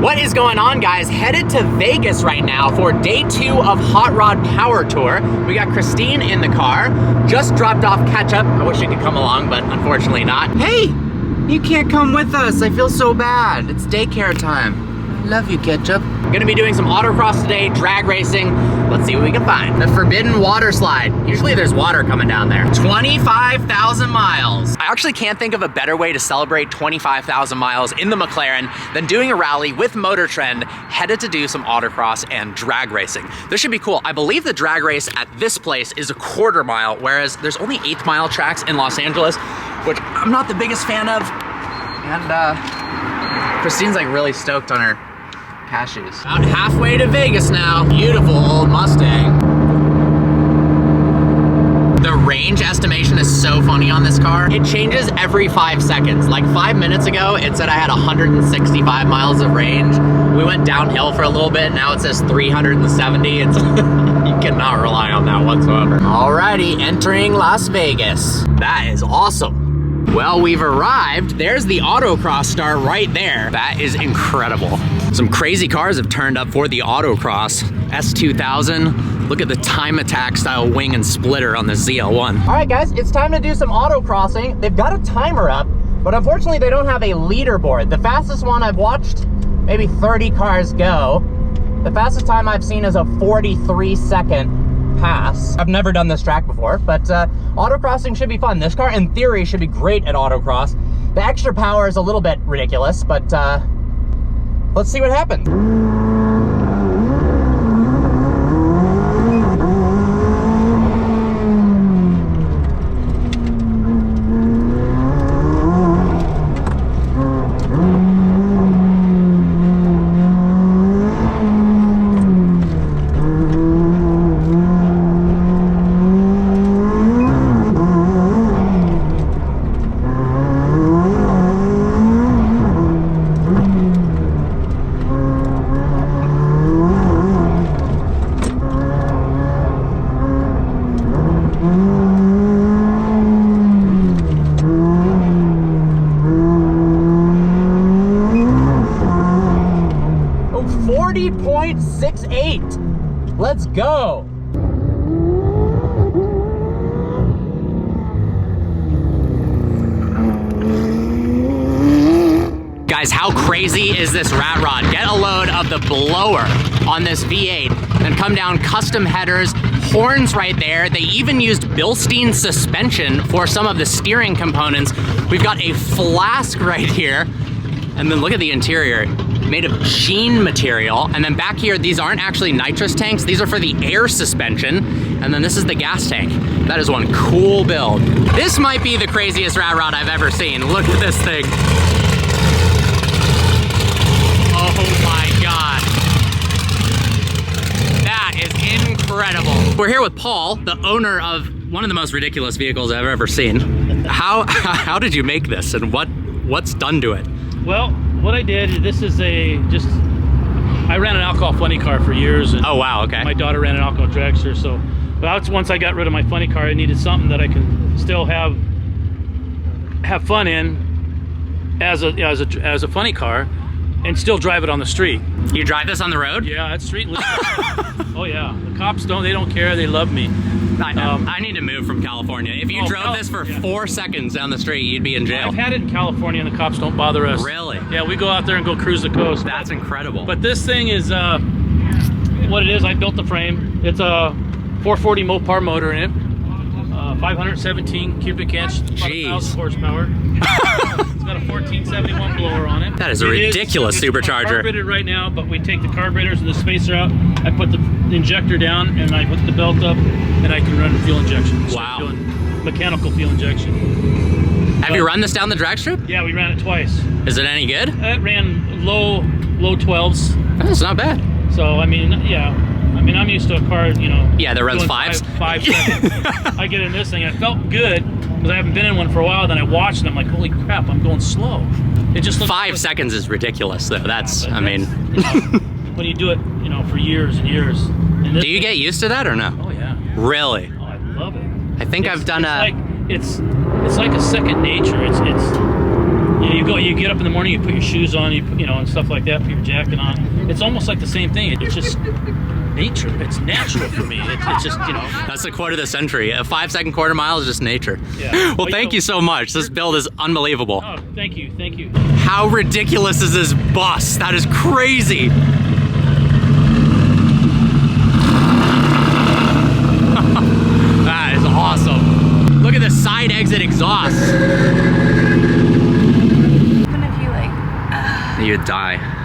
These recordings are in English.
What is going on, guys? Headed to Vegas right now for day 2 of Hot Rod Power Tour. We got Christine in the car, just dropped off Ketchup. I wish she could come along, but unfortunately not. Hey, you can't come with us. I feel so bad. It's daycare time. Love you, Ketchup. Gonna be doing some autocross today, drag racing. Let's see what we can find. The Forbidden Water Slide. Usually there's water coming down there. 25,000 miles. I actually can't think of a better way to celebrate 25,000 miles in the McLaren than doing a rally with Motor Trend, headed to do some autocross and drag racing. This should be cool. I believe the drag race at this place is a 1/4 mile, whereas there's only 1/8 mile tracks in Los Angeles, which I'm not the biggest fan of. And Christine's like really stoked on her cashews. About halfway to Vegas now. Beautiful old Mustang. The range estimation is so funny on this car. It changes every 5 seconds. Like 5 minutes ago, it said I had 165 miles of range. We went downhill for a little bit. Now it says 370. It's you cannot rely on that whatsoever. Alrighty, entering Las Vegas. That is awesome. Well, we've arrived. There's the autocross start right there. That is incredible. Some crazy cars have turned up for the autocross. S2000. Look at the Time Attack style wing and splitter on the ZL1. All right, guys, it's time to do some autocrossing. They've got a timer up, but unfortunately they don't have a leaderboard. The fastest one I've watched, maybe 30 cars go. The fastest time I've seen is a 43-second pass. I've never done this track before, but autocrossing should be fun. This car, in theory, should be great at autocross. The extra power is a little bit ridiculous, but let's see what happens. 40.68. Let's go. Guys, how crazy is this rat rod? Get a load of the blower on this V8 and come down custom headers, horns right there. They even used Bilstein suspension for some of the steering components. We've got a flask right here. And then look at the interior, made of sheen material. And then back here, these aren't actually nitrous tanks. These are for the air suspension. And then this is the gas tank. That is one cool build. This might be the craziest rat rod I've ever seen. Look at this thing. Oh my God. That is incredible. We're here with Paul, the owner of one of the most ridiculous vehicles I've ever seen. How did you make this, and what's done to it? Well, what I did, this is I ran an alcohol funny car for years. And oh wow, okay. My daughter ran an alcohol dragster, so, but once I got rid of my funny car, I needed something that I can still have fun in as a funny car, and still drive it on the street. You drive this on the road? Yeah, it's street. Oh yeah, the cops they don't care, they love me. I need to move from California. If you drove this for 4 seconds down the street, you'd be in jail. I've had it in California and the cops don't bother us. Really? Yeah, we go out there and go cruise the coast. That's incredible. But this thing is, what it is, I built the frame. It's a 440 Mopar motor in it. 517 cubic inch, about 1,000 horsepower. It's got a 1471 blower on it. That is a ridiculous supercharger. It's carbureted right now, but we take the carburetors and the spacer out. I put the injector down and I put the belt up, and I can run fuel injection. Wow. Mechanical fuel injection. Have you run this down the drag strip? Yeah, we ran it twice. Is it any good? It ran low 12s. That's not bad. So, I mean, yeah. I mean, I'm used to a car, you know. Yeah, that runs 5s. 5 seconds. I get in this thing, and it felt good because I haven't been in one for a while. Then I watched, and I'm like, holy crap, I'm going slow. It just looks 5 seconds is ridiculous, though. That's, I mean. You know, when you do it, you know, for years and years. And do you get used to that or no? Oh yeah. Really? Oh, I love it. I think I've done it's like a second nature. It's Yeah, you get up in the morning, you put your shoes on, you know, and stuff like that, put your jacket on. It's almost like the same thing. It's just nature. It's natural for me. It's just, you know. That's the quote of the century. A 5-second quarter mile is just nature. Yeah. Well, thank you so much. This build is unbelievable. Oh, thank you, thank you. How ridiculous is this bus? That is crazy. That is awesome. Look at the side exit exhaust. Even if you like, You'd die.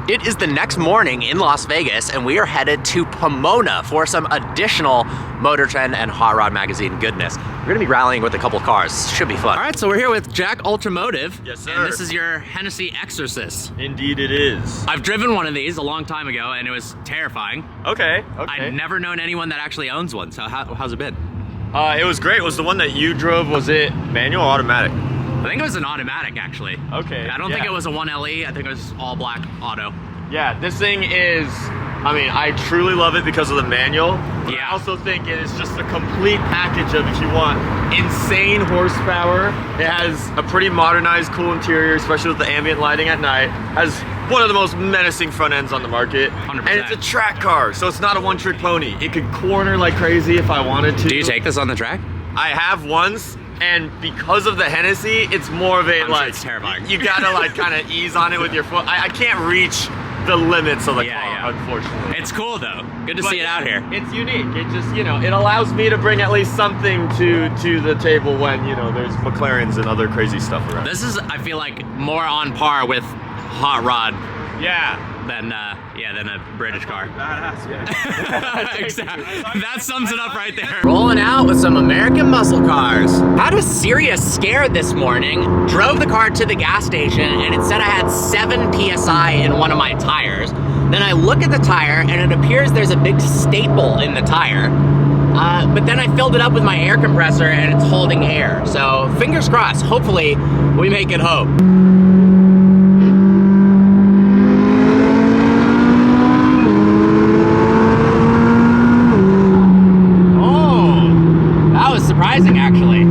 It is the next morning in Las Vegas, and we are headed to Pomona for some additional Motor Trend and Hot Rod Magazine goodness. We're gonna be rallying with a couple cars. Should be fun. All right, so we're here with Jack Ultramotive. Yes, sir. And this is your Hennessy Exorcist. Indeed it is. I've driven one of these a long time ago, and it was terrifying. Okay. I've never known anyone that actually owns one. So how's it been? It was great. Was the one that you drove, was it manual or automatic? I think it was an automatic, actually. Okay. I don't think it was a 1LE. I think it was all black auto. Yeah, this thing is, I mean, I truly love it because of the manual. But Yeah. I also think it is just a complete package of, if you want insane horsepower. It has a pretty modernized, cool interior, especially with the ambient lighting at night. Has one of the most menacing front ends on the market. 100%. And it's a track car, so it's not a one-trick pony. It could corner like crazy if I wanted to. Do you take this on the track? I have once, and because of the Hennessy, it's more of a I'm sure like it's terrifying. You gotta like kind of ease on it with your foot. I can't reach the limits of the Yeah, car, yeah. unfortunately. It's cool though. Good to But see it out here. It's unique. It just, you know, it allows me to bring at least something to the table when, you know, there's McLarens and other crazy stuff around. This is, I feel like, more on par with Hot Rod Yeah. than a British car. Badass, yeah. Exactly. That sums it up right there. Rolling out with some American muscle cars. Had a serious scare this morning. Drove the car to the gas station and it said I had 7 PSI in one of my tires. Then I look at the tire and it appears there's a big staple in the tire. But then I filled it up with my air compressor and it's holding air. So fingers crossed, hopefully we make it home. Surprising, actually.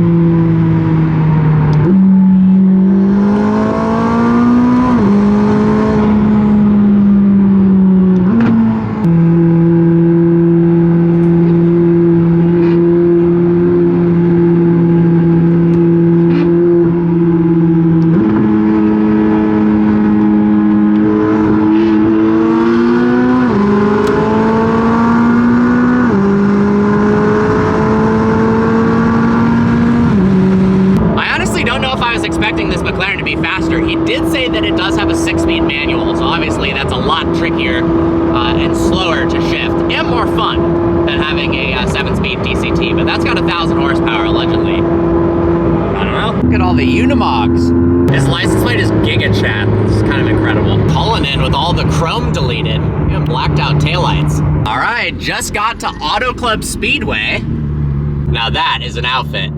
Expecting this McLaren to be faster. He did say that it does have a 6-speed manual, so obviously that's a lot trickier and slower to shift and more fun than having a 7-speed DCT, but that's got 1,000 horsepower allegedly. I don't know. Look at all the Unimogs. His license plate is GigaChat. This is kind of incredible. Pulling in with all the chrome deleted and blacked out taillights. All right, just got to Auto Club Speedway. Now that is an outfit.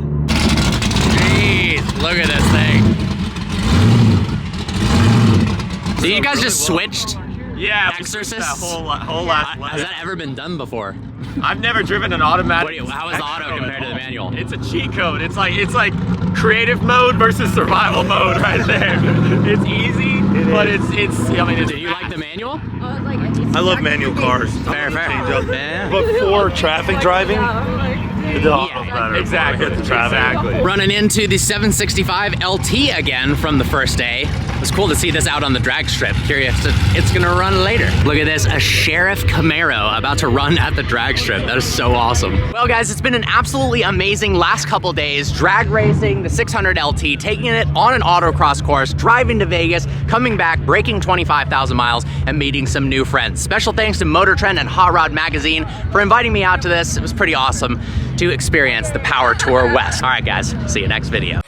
Jeez, look at this thing. So you guys just switched? Yeah, Exorcist? that whole last Has that ever been done before? I've never driven an automatic. How is the auto compared to the manual? It's a cheat code. It's like creative mode versus survival mode right there. It's easy, but it's I mean, it's Do you like the manual? I love manual cars. Fair. Yeah. But for traffic driving, the auto better. Exactly. Hit the traffic. Running into the 765 LT again from the first day. It was cool to see this out on the drag strip. Curious if it's gonna run later. Look at this, a Sheriff Camaro about to run at the drag strip. That is so awesome. Well guys, it's been an absolutely amazing last couple days. Drag racing, the 600 LT, taking it on an autocross course, driving to Vegas, coming back, breaking 25,000 miles, and meeting some new friends. Special thanks to Motor Trend and Hot Rod Magazine for inviting me out to this. It was pretty awesome to experience the Power Tour West. All right guys, see you next video.